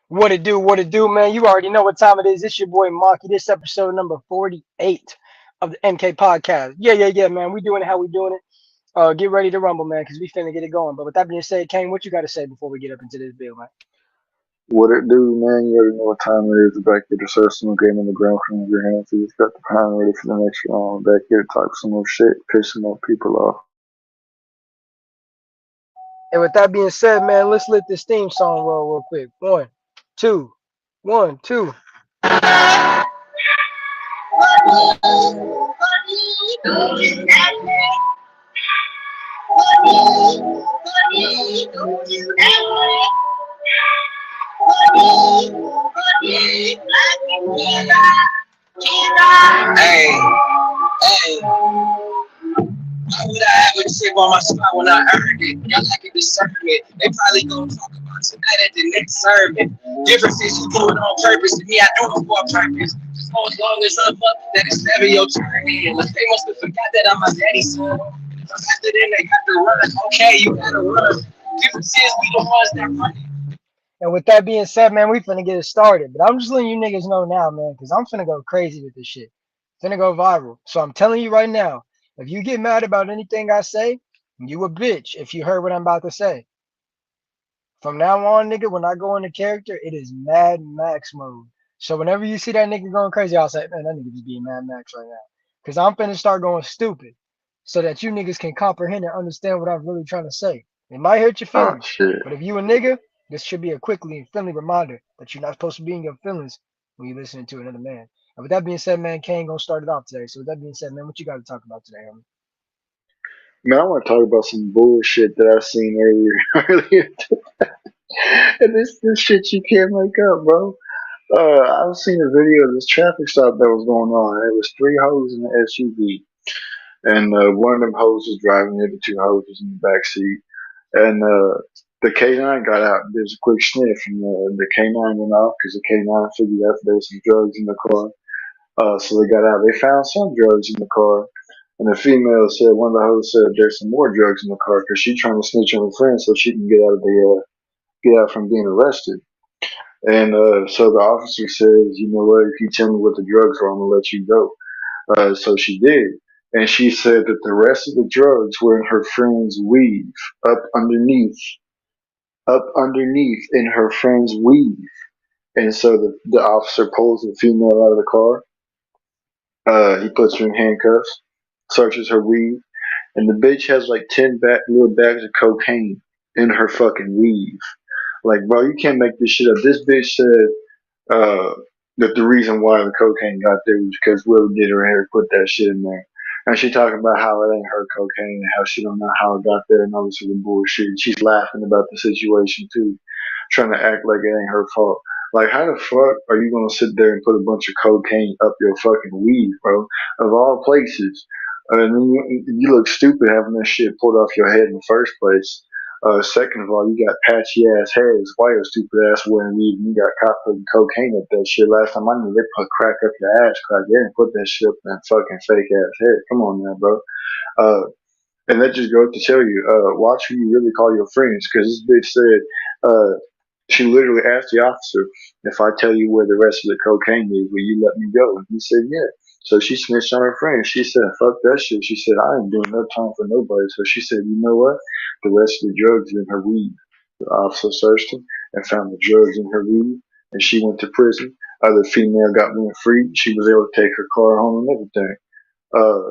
What it do, man? You already know what time it is. It's your boy Monkey. This episode number 48 of the MK podcast. Yeah, man. We doing it how we doing it. Get ready to rumble, man, because we finna get it going. But with that being said, Kane, what you got to say before we get up into this bill, man? What it do, man? You already know what time it is. Back here to start some game on the ground from your hands. You just got the pound ready for the next round. Back here to talk some more shit, pissing more people off. And with that being said, man, let's let this theme song roll real quick. One, two, one, two. Hey, hey, why would I ever chip on my spot when I earned it? Y'all like it deserve it. They probably gonna talk about tonight at the next sermon. Difference is you do it on purpose, and me, I do it for a purpose. Just go as long as I'm up, that it's never your turn. And they must have forgot that I'm my daddy's son. And if I'm after them, they got to run. Okay, you gotta run. Difference is we the ones that run it. And with that being said, man, we finna get it started. But I'm just letting you niggas know now, man, because I'm finna go crazy with this shit. Finna go viral. So I'm telling you right now, if you get mad about anything I say, you a bitch if you heard what I'm about to say. From now on, nigga, when I go into character, it is Mad Max mode. So whenever you see that nigga going crazy, I'll say, man, that nigga just being Mad Max right now. Because I'm finna start going stupid so that you niggas can comprehend and understand what I'm really trying to say. It might hurt your Oh feelings, shit. but if you a nigga, this should be a quickly and friendly reminder that you're not supposed to be in your feelings when you're listening to another man. And with that being said, man, Kane gonna start it off today. So with that being said, man, what you got to talk about today, homie? Man, I want to talk about some bullshit that I seen earlier. earlier, and this shit you can't make up, bro. I seen a video of this traffic stop that was going on. It was three hoes in the SUV, and one of them hoes was driving. The other two hoes was in the back seat. And the K9 got out. There's a quick sniff, and the K9 went off because the K9 figured out there was some drugs in the car. So they got out. They found some drugs in the car, and the female said, one of the hoes said, "There's some more drugs in the car because she's trying to snitch on her friend so she can get out from being arrested." And so the officer says, "You know what? If you tell me what the drugs are, I'm gonna let you go." So she did. And she said that the rest of the drugs were in her friend's weave, up underneath in her friend's weave. And so the officer pulls the female out of the car. He puts her in handcuffs, searches her weave, and the bitch has like 10 little bags of cocaine in her fucking weave. Like, bro, you can't make this shit up. This bitch said uh, that the reason why the cocaine got there was because Will did her hair, put that shit in there. And she talking about how it ain't her cocaine and how she don't know how it got there and all this other bullshit. She's laughing about the situation too, trying to act like it ain't her fault. Like, how the fuck are you gonna sit there and put a bunch of cocaine up your fucking weave, bro? Of all places. And then you look stupid having that shit pulled off your head in the first place. Second of all, you got patchy ass hairs. Why your stupid ass wearing weed and you got caught putting cocaine up that shit? Last time I knew they put crack up your ass crack. They didn't put that shit up in that fucking fake ass head. Come on now, bro. Uh, and that just goes to tell you, watch who you really call your friends. Because this bitch said, she literally asked the officer, "If I tell you where the rest of the cocaine is, will you let me go?" And he said, "Yeah." So she snitched on her friend. She said, "Fuck that shit." She said, "I ain't doing no time for nobody." So she said, "You know what? The rest of the drugs are in her weed." The officer searched him and found the drugs in her weed, and she went to prison. Other female got one free. She was able to take her car home and everything. Uh,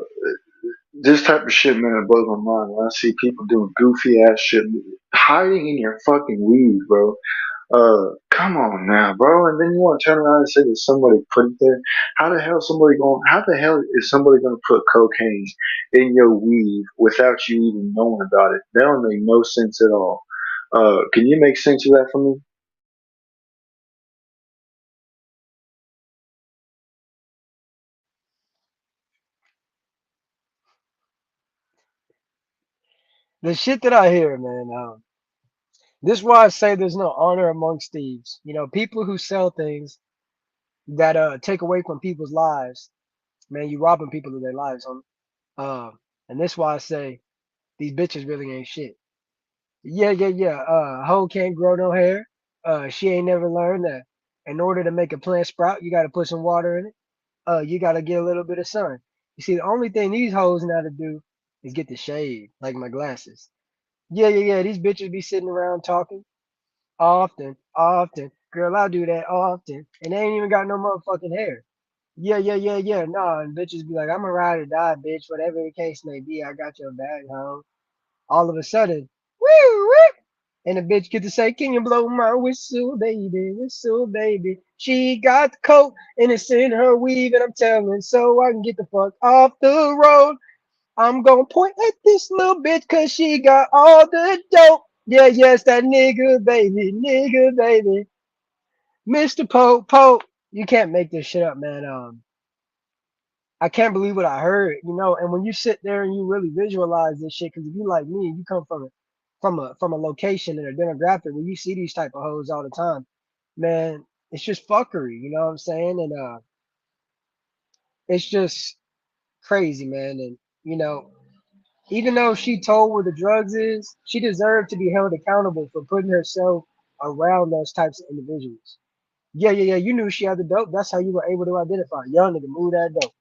this type of shit, man, it blows my mind when I see people doing goofy ass shit, hiding in your fucking weed, bro. Come on now, bro. And then you want to turn around and say that somebody put it there. How the hell is somebody gonna put cocaine in your weed without you even knowing about it? That don't make no sense at all. Can you make sense of that for me? The shit that I hear, man. This is why I say there's no honor amongst thieves. You know, people who sell things that take away from people's lives, man, you robbing people of their lives, homie. Uh, and this is why I say these bitches really ain't shit. Yeah. Hoe can't grow no hair. She ain't never learned that in order to make a plant sprout, you got to put some water in it. You got to get a little bit of sun. You see, the only thing these hoes know how to do is get the shade, like my glasses. Yeah, yeah, yeah. These bitches be sitting around talking often, often. Girl, I do that often, and they ain't even got no motherfucking hair. Yeah, yeah, yeah, yeah. Nah, and bitches be like, I'm a ride or die, bitch. Whatever the case may be, I got your back, home. All of a sudden, woo, woo, and the bitch get to say, "Can you blow my whistle, baby? Whistle, baby." She got the coat and it's in her weave, and I'm telling so I can get the fuck off the road. I'm gonna point at this little bitch cause she got all the dope. Yeah, yes, that nigga, baby. Mr. Pope, Pope. You can't make this shit up, man. I can't believe what I heard, and when you sit there and you really visualize this shit, because if you like me, you come from a location and a demographic where you see these type of hoes all the time, man, it's just fuckery, you know what I'm saying? And it's just crazy, man. And you know, even though she told where the drugs is, she deserved to be held accountable for putting herself around those types of individuals. Yeah, yeah, yeah. You knew she had the dope. That's how you were able to identify. Young nigga, move that dope.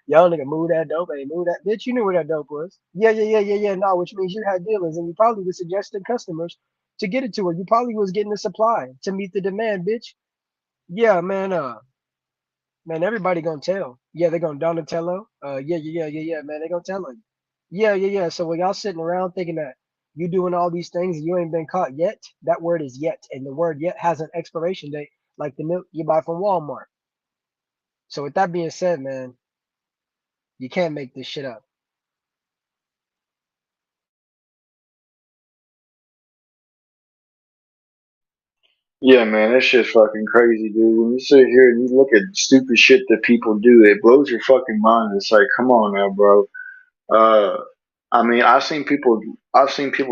Young nigga, move that dope. Hey, move that. Bitch, you knew where that dope was. Yeah, yeah, yeah, yeah, yeah. No, which means you had dealers and you probably was suggesting customers to get it to her. You probably was getting the supply to meet the demand, bitch. Yeah, man. Man, everybody gonna tell. Yeah, they gonna Donatello. Yeah, yeah, yeah, yeah, yeah, man. They gonna tell on you. Yeah, yeah, yeah. So when y'all sitting around thinking that you doing all these things and you ain't been caught yet, that word is yet, and the word yet has an expiration date, like the milk you buy from Walmart. So with that being said, man, you can't make this shit up. Yeah, man, that shit's fucking crazy, dude. When you sit here and you look at stupid shit that people do, it blows your fucking mind. It's like, come on now, bro. Uh, I mean, I've seen people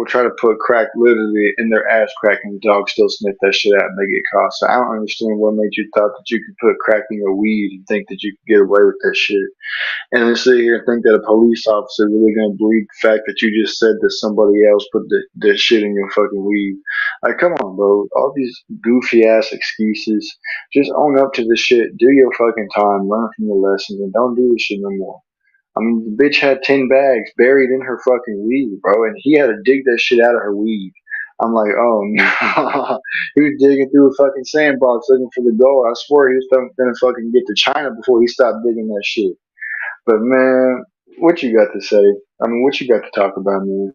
try to put crack literally in their ass crack, and the dog still sniff that shit out and they get caught. So I don't understand what made you thought that you could put crack in your weed and think that you could get away with that shit. And then sit here and think that a police officer really gonna believe the fact that you just said that somebody else put the shit in your fucking weed. Like, come on, bro. All these goofy ass excuses. Just own up to the shit. Do your fucking time. Learn from your lessons, and don't do this shit no more. I mean, the bitch had 10 bags buried in her fucking weed, bro, and he had to dig that shit out of her weed. I'm like, oh no. He was digging through a fucking sandbox looking for the gold. I swear he was gonna fucking get to China before he stopped digging that shit. But man, what you got to say? I mean, what you got to talk about, man?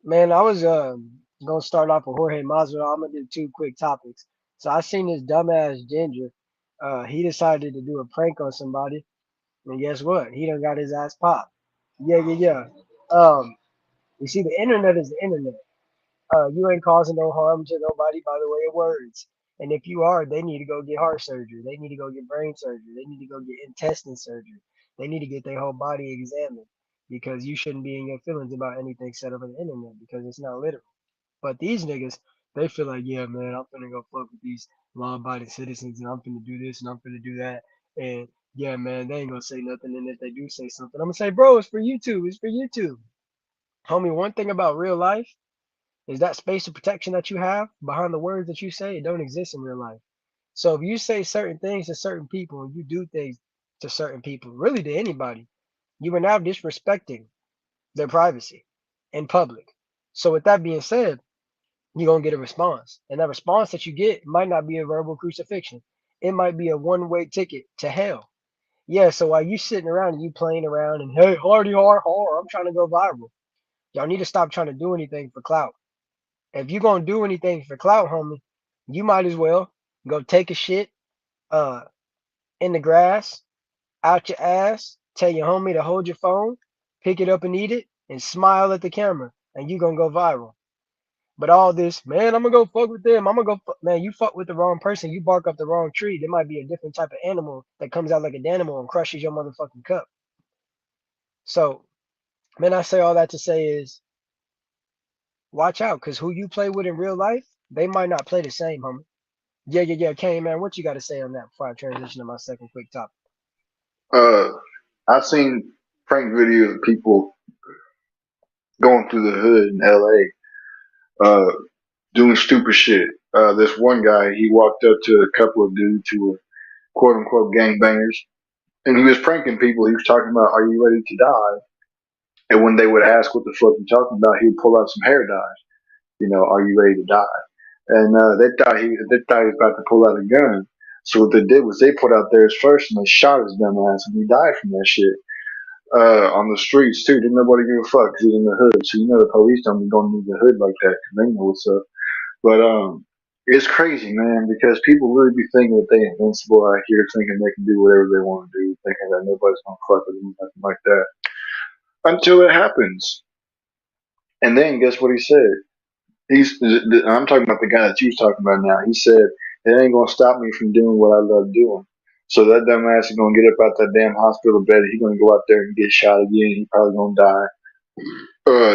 Man, I was gonna start off with Jorge Masvidal. I'm gonna do two quick topics. So I seen this dumbass ginger. He decided to do a prank on somebody, and guess what? He done got his ass popped. Yeah, yeah, yeah. You see, the internet is the internet. You ain't causing no harm to nobody by the way of words. And if you are, they need to go get heart surgery. They need to go get brain surgery. They need to go get intestine surgery. They need to get their whole body examined because you shouldn't be in your feelings about anything said over the internet because it's not literal. But these niggas, they feel like, yeah, man, I'm finna go fuck with these law-abiding citizens and I'm finna do this and I'm finna do that. And yeah, man, they ain't gonna say nothing. And if they do say something, I'm gonna say, bro, it's for YouTube. It's for YouTube. Homie, one thing about real life is that space of protection that you have behind the words that you say, it don't exist in real life. So if you say certain things to certain people and you do things to certain people, really to anybody, you are now disrespecting their privacy in public. So with that being said, you're gonna get a response. And that response that you get might not be a verbal crucifixion. It might be a one-way ticket to hell. Yeah, so while you sitting around and you playing around and hey, hardy har, I'm trying to go viral. Y'all need to stop trying to do anything for clout. If you're gonna do anything for clout, homie, you might as well go take a shit uh in the grass, out your ass, tell your homie to hold your phone, pick it up and eat it, and smile at the camera, and you gonna go viral. But all this, man, I'm gonna go fuck with them. I'm gonna go, man. You fuck with the wrong person. You bark up the wrong tree. There might be a different type of animal that comes out like a animal and crushes your motherfucking cup. So, man, I say all that to say is, watch out, cause who you play with in real life, they might not play the same, homie. Yeah, yeah, yeah. Kane, man, what you got to say on that before I transition to my second quick topic? Uh, I've seen prank videos of people going through the hood in LA, doing stupid shit. This one guy, he walked up to a couple of dudes who were quote unquote gangbangers, and he was pranking people. He was talking about, "Are you ready to die?" And when they would ask what the fuck you talking about, he would pull out some hair dye. Are you ready to die? And they thought he was about to pull out a gun. So what they did was they put out theirs first and they shot his dumb ass and he died from that shit. On the streets too, didn't nobody give a fuck 'cause he was in the hood. So the police don't be going to the hood like that 'cause they know what's up. But it's crazy, man, because people really be thinking that they invincible out here, thinking they can do whatever they want to do, thinking that nobody's gonna fuck with them, nothing like that. Until it happens, and then guess what he said? I'm talking about the guy that you was talking about now. He said it ain't gonna stop me from doing what I love doing. So that dumbass is gonna get up out that damn hospital bed. He's gonna go out there and get shot again. He probably gonna die.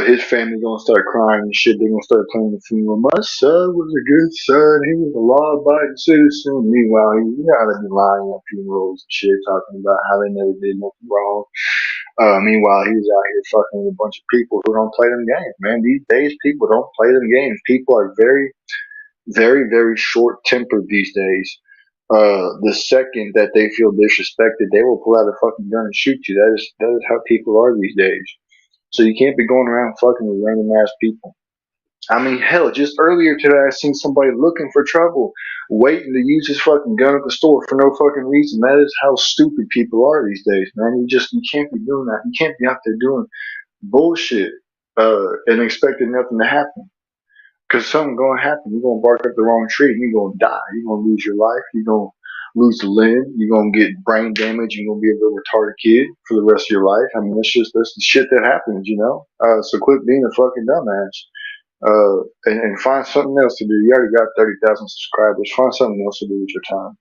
His family gonna start crying and shit. They gonna start playing the funeral. My son was a good son. He was a law-abiding citizen. Meanwhile, you know how they be lying at funerals and shit, talking about how they never did nothing wrong. Meanwhile, he was out here fucking with a bunch of people who don't play them games. Man, these days people don't play them games. People are very, very, very short-tempered these days. The second that they feel disrespected, they will pull out a fucking gun and shoot you. That is how people are these days. So you can't be going around fucking with random ass people. I mean, hell, just earlier today I seen somebody looking for trouble, waiting to use his fucking gun at the store for no fucking reason. That is how stupid people are these days, man. You can't be doing that. You can't be out there doing bullshit and expecting nothing to happen. Because something gonna happen. You're gonna bark up the wrong tree. You're gonna die. You're gonna lose your life. You're gonna lose a limb. You're gonna get brain damage. You're gonna be a little retarded kid for the rest of your life. I mean, that's the shit that happens. So quit being a fucking dumbass. And find something else to do. You already got 30,000 subscribers. Find something else to do with your time.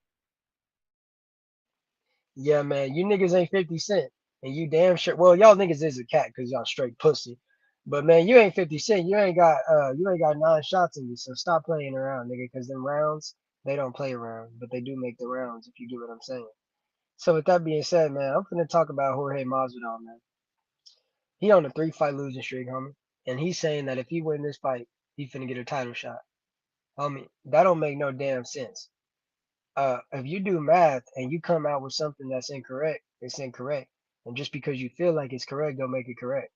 Yeah, man, you niggas ain't 50 Cent. And you damn sure, well, y'all niggas is a cat because y'all straight pussy. But man, you ain't 50 Cent. You ain't got 9 shots in you. So stop playing around, nigga, because them rounds, they don't play around, but they do make the rounds if you get what I'm saying. So with that being said, man, I'm gonna talk about Jorge Masvidal, man. He on a 3-fight losing streak, homie. And he's saying that if he win this fight, he finna get a title shot. Homie, that don't make no damn sense. If you do math and you come out with something that's incorrect, it's incorrect. And just because you feel like it's correct, don't make it correct.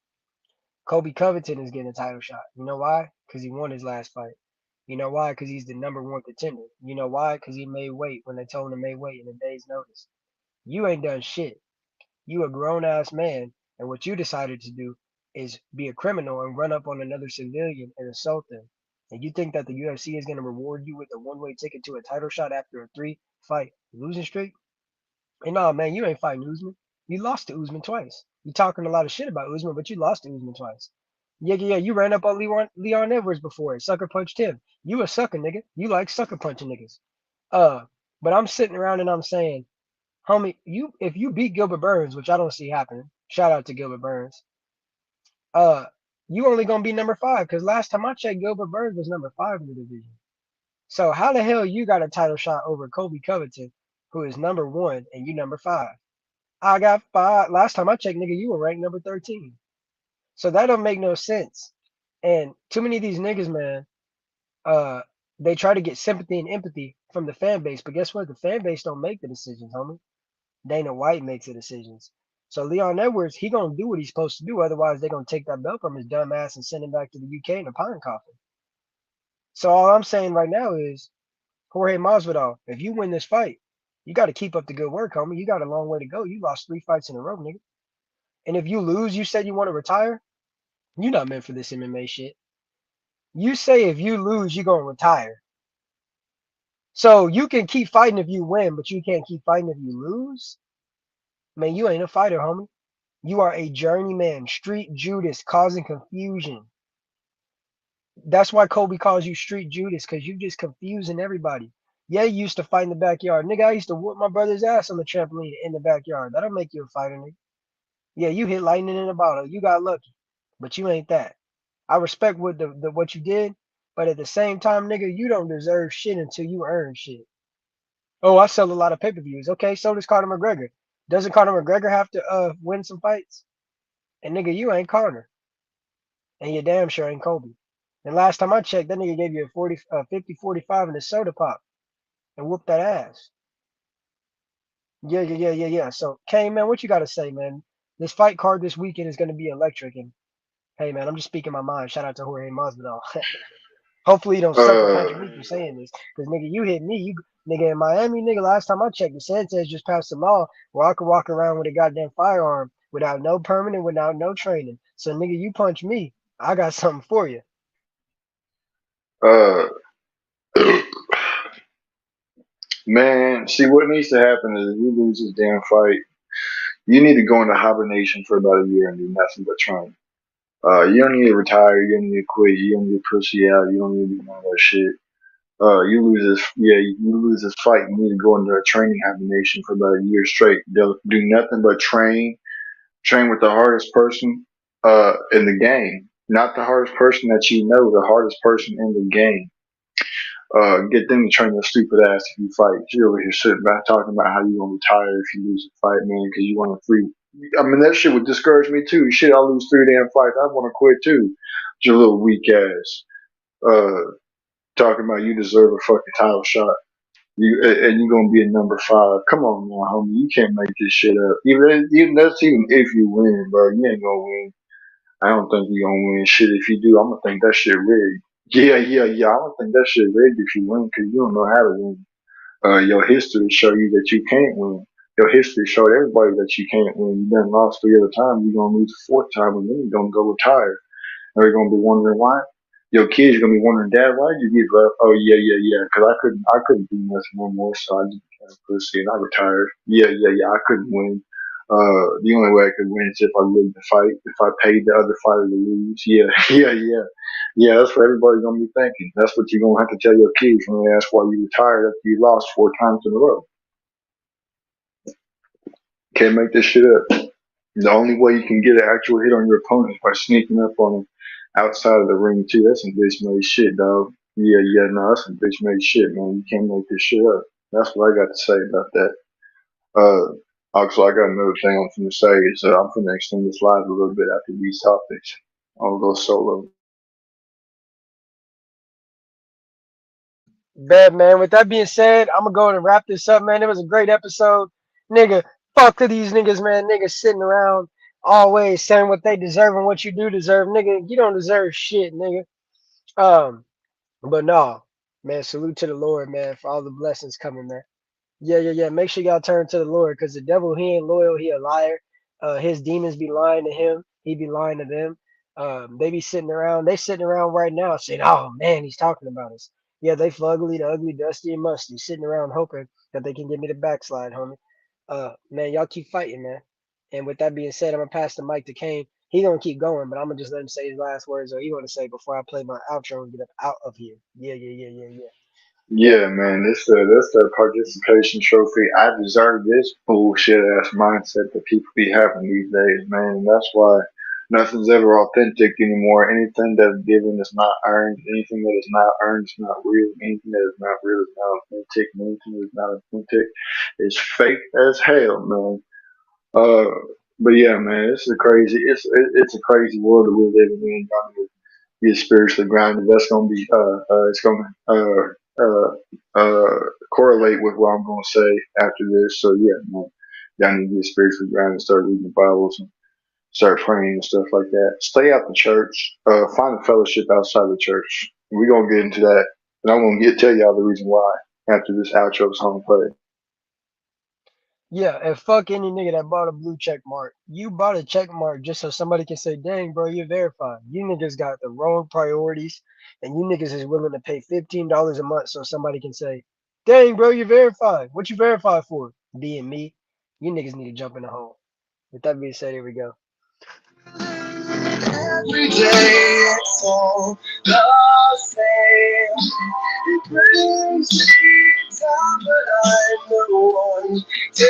Kobe Covington is getting a title shot. You know why? Because he won his last fight. You know why? Because he's the #1 contender. You know why? Because he made weight when they told him to make weight in a day's notice. You ain't done shit. You a grown ass man, and what you decided to do is be a criminal and run up on another civilian and assault them. And you think that the UFC is going to reward you with a one-way ticket to a title shot after a 3-fight losing streak? And nah, man, you ain't fighting Usman. You lost to Usman twice. You talking a lot of shit about Usman, but you lost to Usman twice. Yeah, yeah, yeah. You ran up on Leon Edwards before and sucker punched him. You a sucker, nigga. You like sucker punching niggas. Uh, but I'm sitting around and I'm saying, homie, if you beat Gilbert Burns, which I don't see happening, shout out to Gilbert Burns. Uh, you only gonna be #5 because last time I checked, Gilbert Burns was #5 in the division. So how the hell you got a title shot over Kobe Covington, who is #1 and you #5? I got 5. Last time I checked, nigga, you were ranked #13. So that don't make no sense. And too many of these niggas, man, uh, they try to get sympathy and empathy from the fan base, but guess what? The fan base don't make the decisions, homie. Dana White makes the decisions. So Leon Edwards, he gonna do what he's supposed to do. Otherwise, they're gonna take that belt from his dumb ass and send him back to the UK in a pine coffin. So all I'm saying right now is, Jorge Masvidal, if you win this fight, you got to keep up the good work, homie. You got a long way to go. You lost 3 fights in a row, nigga. And if you lose, you said you want to retire. You're not meant for this MMA shit. You say if you lose, you're gonna retire. So you can keep fighting if you win, but you can't keep fighting if you lose. Man, you ain't a fighter, homie. You are a journeyman, street Judas, causing confusion. That's why Kobe calls you street Judas, because you just confusing everybody. Yeah, you used to fight in the backyard. Nigga, I used to whoop my brother's ass on the trampoline in the backyard. That'll make you a fighter, nigga. Yeah, you hit lightning in a bottle. You got lucky. But you ain't that. I respect what you did, but at the same time, nigga, you don't deserve shit until you earn shit. Oh, I sell a lot of pay-per-views. Okay, so does Conor McGregor. Doesn't Conor McGregor have to win some fights? And nigga, you ain't Conor. And you damn sure ain't Kobe. And last time I checked, that nigga gave you a 40, 50, 45 in the soda pop and whooped that ass. Yeah, yeah, yeah, yeah, yeah. So, Kane, man, what you got to say, man? This fight card this weekend is going to be electric. And hey, man, I'm just speaking my mind. Shout out to Jorge Masvidal. Hopefully, you don't sucker Uh, punch me for saying this. Because, nigga, you hit me. You, nigga, in Miami, nigga, last time I checked, the Sanchez just passed a law where I could walk around with a goddamn firearm without no permit, without no training. So, nigga, you punch me. I got something for you. uh, man, see what needs to happen is if you lose this damn fight, you need to go into hibernation for about a year and do nothing but train. You don't need to retire. You don't need to quit. You don't need to pussy out. You don't need to do none of that shit. You lose this, yeah, you lose this fight. You need to go into a training hibernation for about a year straight. They'll do nothing but train with the hardest person, in the game. Not the hardest person that you know, the hardest person in the game. Get them to train your stupid ass if you fight. You over here sitting back talking about how you gonna retire if you lose a fight, man, because you want to free. I mean, that shit would discourage me too. Shit, I lose three damn fights. I want to quit too. Your little weak ass. Talking about you deserve a fucking title shot. And you're gonna be a number five. Come on now, homie. You can't make this shit up. Even that's even if you win, bro. You ain't gonna win. I don't think you're gonna win shit. If you do, I'm gonna think that shit rigged. Yeah, yeah, yeah. I'm gonna think that shit rigged if you win because you don't know how to win. Your history show you that you can't win. Your history showed everybody that you can't win. You done lost three other times. You're gonna lose the fourth time, and then you're gonna go retire. And they're gonna be wondering why. Your kids are gonna be wondering, Dad, why did you get left? Oh yeah, yeah, yeah. Because I couldn't do nothing no more, so I just became a pussy and I retired. Yeah, yeah, yeah. I couldn't win. The only way I could win is if I rigged the fight. If I paid the other fighter to lose. Yeah, yeah, yeah, yeah. That's what everybody's gonna be thinking. That's what you're gonna have to tell your kids when they ask why you retired after you lost four times in a row. Can't make this shit up. The only way you can get an actual hit on your opponent is by sneaking up on them outside of the ring too. That's some bitch made shit, dog. Yeah, yeah, no, that's some bitch made shit, man. You can't make this shit up. That's what I got to say about that. Also, I got another thing I'm finna say is I'm finna extend this live a little bit after these topics. I'll go solo. Bad man. With that being said, I'm gonna go and wrap this up, man. It was a great episode, nigga. Fuck to these niggas, man. Niggas sitting around always saying what they deserve and what you do deserve, nigga. You don't deserve shit, nigga. Um, but no, man. Salute to the Lord, man, for all the blessings coming, man. Yeah, yeah, yeah. Make sure y'all turn to the Lord, cause the devil he ain't loyal. He a liar. His demons be lying to him. He be lying to them. They be sitting around. They sitting around right now saying, "Oh man, he's talking about us." Yeah, they fugly, the ugly, dusty, and musty, sitting around hoping that they can get me the backslide, homie. Man, y'all keep fighting, man. And with that being said, I'm gonna pass the mic to Kane. He gonna keep going, but I'm gonna just let him say his last words, or he gonna say before I play my outro and get up out of here. Yeah, yeah, yeah, yeah, yeah. Yep. Yeah, man, this the participation trophy. I deserve this bullshit ass mindset that people be having these days, man. And that's why nothing's ever authentic anymore. Anything that's given is not earned. Anything that is not earned is not real. Anything that is not real is not authentic. And anything that is not authentic is fake as hell, man. Uh, but yeah, man, it's a crazy world that we're living in. Y'all get spiritually grounded. That's gonna be it's gonna correlate with what I'm gonna say after this. So yeah, man, y'all need to get spiritually grounded, start reading the Bibles and start praying and stuff like that. Stay out the church. Find a fellowship outside the church. We're gonna get into that, and I'm gonna tell y'all the reason why after this outro song play. Yeah, and fuck any nigga that bought a blue check mark. You bought a check mark just so somebody can say, dang, bro, you're verified. You niggas got the wrong priorities, and you niggas is willing to pay $15 a month so somebody can say, dang, bro, you're verified. What you verified for? Being me. You niggas need to jump in the hole. With that being said, here we go. Every day it's all the same. It brings me down, but I'm the one to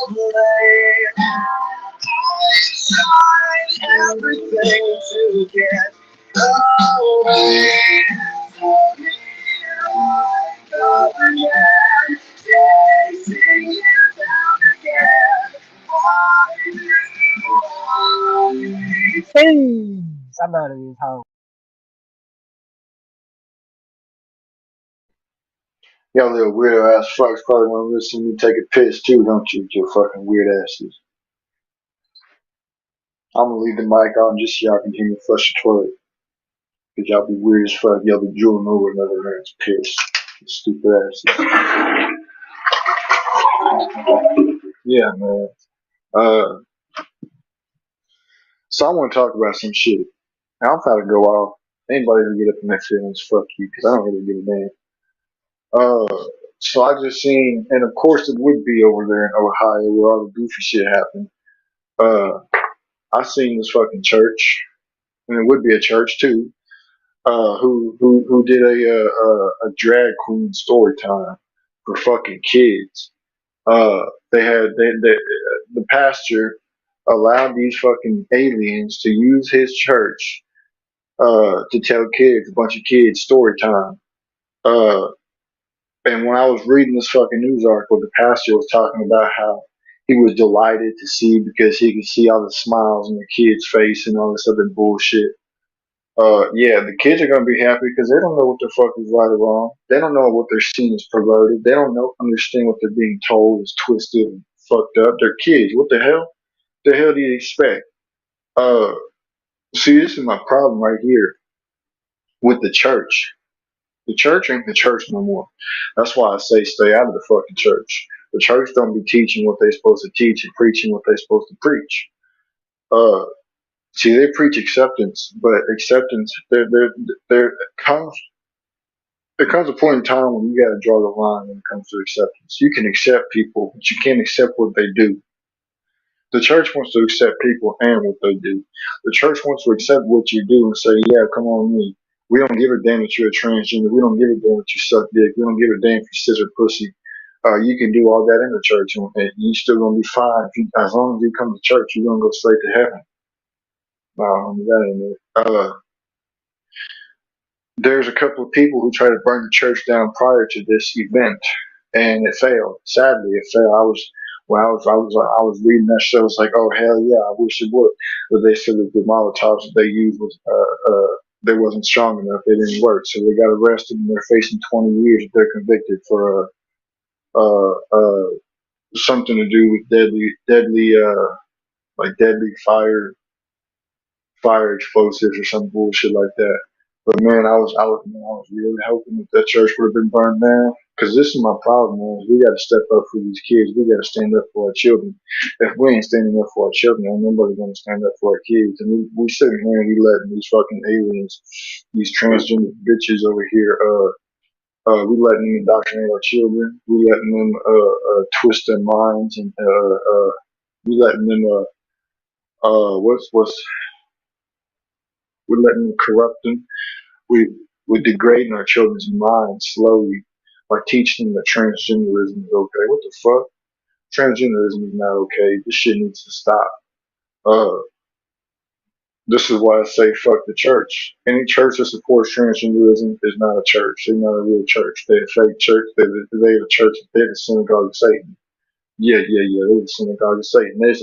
blame. I tried everything to get away from me. Like up again, chasing you down again. Why do you always Hey, I'm out of this hole. Y'all little weirdo ass fucks probably want to listen to me take a piss too, don't you? With your fucking weird asses. I'm gonna leave the mic on just so y'all can hear me flush the toilet. Cause y'all be weird as fuck. Y'all be drooling over another man's piss. Stupid asses. Yeah, man. Uh, so I want to talk about some shit. Now I'm about to go off. Anybody who get up in their feelings, fuck you, because I don't really give a damn. So I just seen, and of course it would be over there in Ohio where all the goofy shit happened. Uh, I seen this fucking church, and it would be a church too. Who did a drag queen story time for fucking kids. The pastor allowed these fucking aliens to use his church to tell kids, a bunch of kids, story time. Uh, and when I was reading this fucking news article, the pastor was talking about how he was delighted to see because he could see all the smiles on the kids' face and all this other bullshit. Yeah, the kids are gonna be happy because they don't know what the fuck is right or wrong. They don't know what they're seeing is perverted. They don't know understand what they're being told is twisted and fucked up. They're kids. What the hell? The hell do you expect? Uh, See, this is my problem right here with the church. The church ain't the church no more. That's why I say stay out of the fucking church. The church don't be teaching what they supposed to teach and preaching what they supposed to preach. Uh, See, they preach acceptance, but acceptance there comes there comes a point in time when you got to draw the line when it comes to acceptance. You can accept people, but you can't accept what they do. The church wants to accept people and what they do. The church wants to accept what you do and say, yeah, come on me. We don't give a damn that you're a transgender. We don't give a damn that you suck dick. We don't give a damn if you scissor pussy. You can do all that in the church, and you still gonna be fine. As long as you come to church, you're gonna go straight to heaven. No, that ain't it. There's a couple of people who tried to burn the church down prior to this event, and it failed. Sadly, it failed. I was reading that show. It's like, oh hell yeah, I wish it would. But they said that the Molotovs that they used was they wasn't strong enough. They didn't work, so they got arrested and they're facing 20 years if they're convicted for something to do with deadly fire explosives or some bullshit like that. But man, I was really hoping that that church would have been burned down. Because this is my problem, man. We got to step up for these kids. We got to stand up for our children. If we ain't standing up for our children, ain't nobody gonna stand up for our kids. And we sitting here and we letting these fucking aliens, these transgender bitches over here, we letting them indoctrinate our children. We letting them twist their minds and we letting them what's we're letting them corrupt them. We're degrading our children's minds slowly by teaching them that transgenderism is okay. What the fuck? Transgenderism is not okay. This shit needs to stop. Uh, this is why I say fuck the church. Any church that supports transgenderism is not a church. They're not a real church. They're a fake church. They're the church. They're the synagogue of Satan. Yeah. They're the synagogue of Satan. They're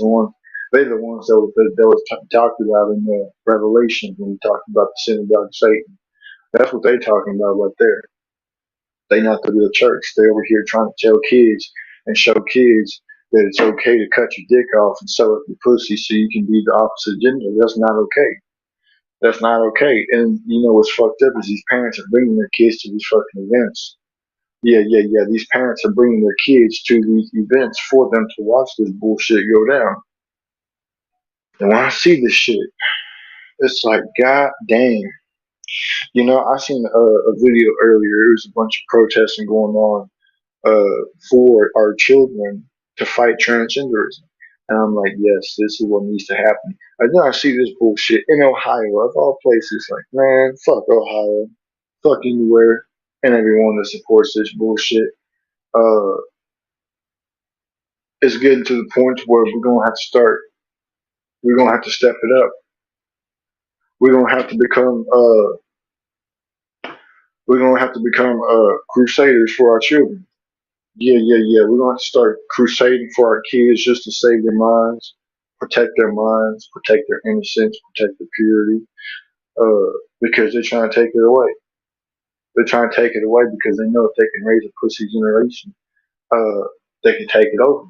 the ones that was talked about in the Revelation when we talked about the synagogue of Satan. That's what they're talking about right there. They not the real church. They over here trying to tell kids and show kids that it's okay to cut your dick off and sew up your pussy so you can be the opposite gender. That's not okay. That's not okay. And you know what's fucked up is these parents are bringing their kids to these fucking events. Yeah. These parents are bringing their kids to these events for them to watch this bullshit go down. And when I see this shit, it's like, god damn. You know, I seen a video earlier. It was a bunch of protesting going on for our children to fight transgenderism. And I'm like, yes, this is what needs to happen. And then I see this bullshit in Ohio, of all places. Like, man, fuck Ohio, fuck anywhere, and everyone that supports this bullshit. Uh, it's getting to the point where we're gonna have to start. We're gonna have to step it up. We're gonna have to become. We're gonna have to become crusaders for our children. Yeah. We're going to start crusading for our kids just to save their minds, protect their innocence, protect their purity, because they're trying to take it away. They're trying to take it away because they know if they can raise a pussy generation, uh, they can take it over.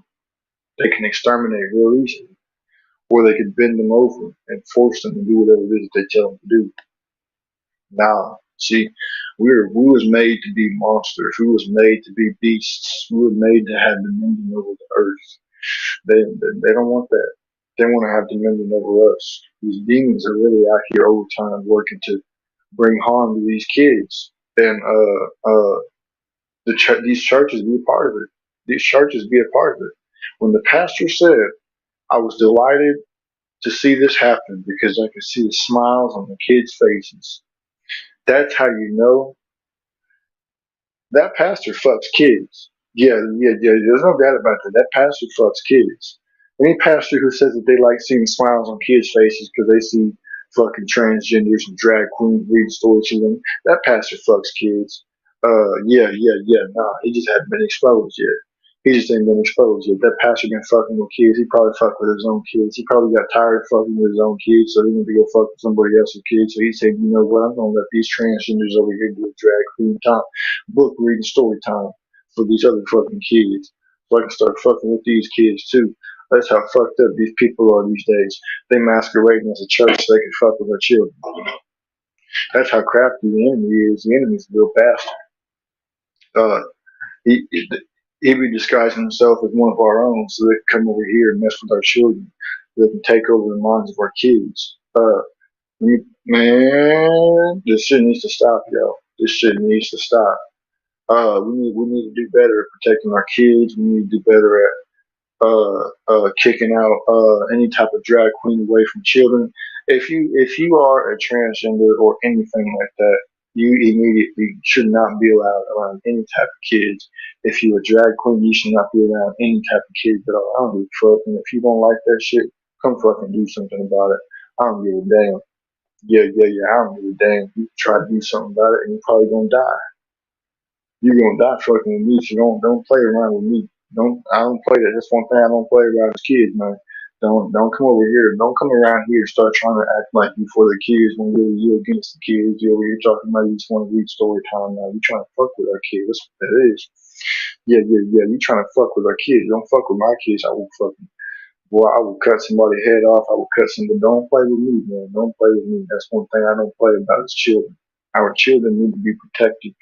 They can exterminate real easily, or they can bend them over and force them to do whatever it is they tell them to do. Now, see, we was made to be monsters. We was made to be beasts. We were made to have dominion over the earth. They don't want that. They want to have dominion over us. These demons are really out here all the time working to bring harm to these kids. And these churches be a part of it. These churches be a part of it. When the pastor said, "I was delighted to see this happen because I could see the smiles on the kids' faces," that's how you know that pastor fucks kids. Yeah. There's no doubt about that. That pastor fucks kids. Any pastor who says that they like seeing smiles on kids' faces because they see fucking transgenders and drag queens reading stories to them, that pastor fucks kids. Yeah. Nah, he just hadn't been exposed yet. He just ain't been exposed yet. That pastor been fucking with kids. He probably fucked with his own kids. He probably got tired of fucking with his own kids, so he went to go fuck with somebody else's kids. So he said, you know what, I'm gonna let these transgenders over here do a drag queen time, book reading story time for these other fucking kids. So I can start fucking with these kids too. That's how fucked up these people are these days. They masquerading as a church so they can fuck with our children. That's how crafty the enemy is. The enemy's a real bastard. Uh, he, he be disguising himself as one of our own so they can come over here and mess with our children. They can take over the minds of our kids. Man, this shit needs to stop, yo. This shit needs to stop. We need to do better at protecting our kids. We need to do better at kicking out any type of drag queen away from children. If you are a transgender or anything like that, you immediately should not be allowed around any type of kids. If you're a drag queen, you should not be around any type of kids at all. I don't give a fuck. And if you don't like that shit, come fucking do something about it. I don't give a damn. Yeah. I don't give a damn. You try to do something about it, and you're probably gonna die. You're gonna die fucking with me, so don't play around with me. I don't play that. That's one thing I don't play around with kids, man. Don't come over here. Don't come around here and start trying to act like you for the kids when really you against the kids. You're over here talking about you just want to read story time now. You trying to fuck with our kids. That's what that is. Yeah. You trying to fuck with our kids. Don't fuck with my kids. I will fucking boy, I will cut somebody's head off. I will cut somebody. Don't play with me, man. Don't play with me. That's one thing I don't play about is children. Our children need to be protected.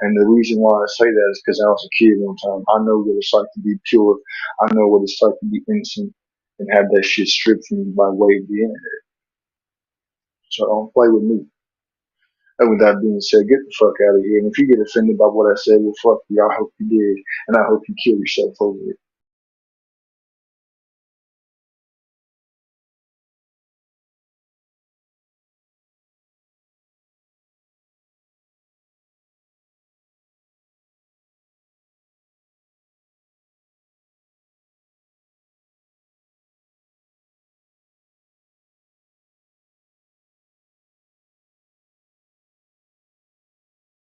And the reason why I say that is because I was a kid one time. I know what it's like to be pure. I know what it's like to be innocent and have that shit stripped from you by way of the internet. So don't play with me. And with that being said, get the fuck out of here. And if you get offended by what I said, well, fuck you. I hope you did. And I hope you kill yourself over it.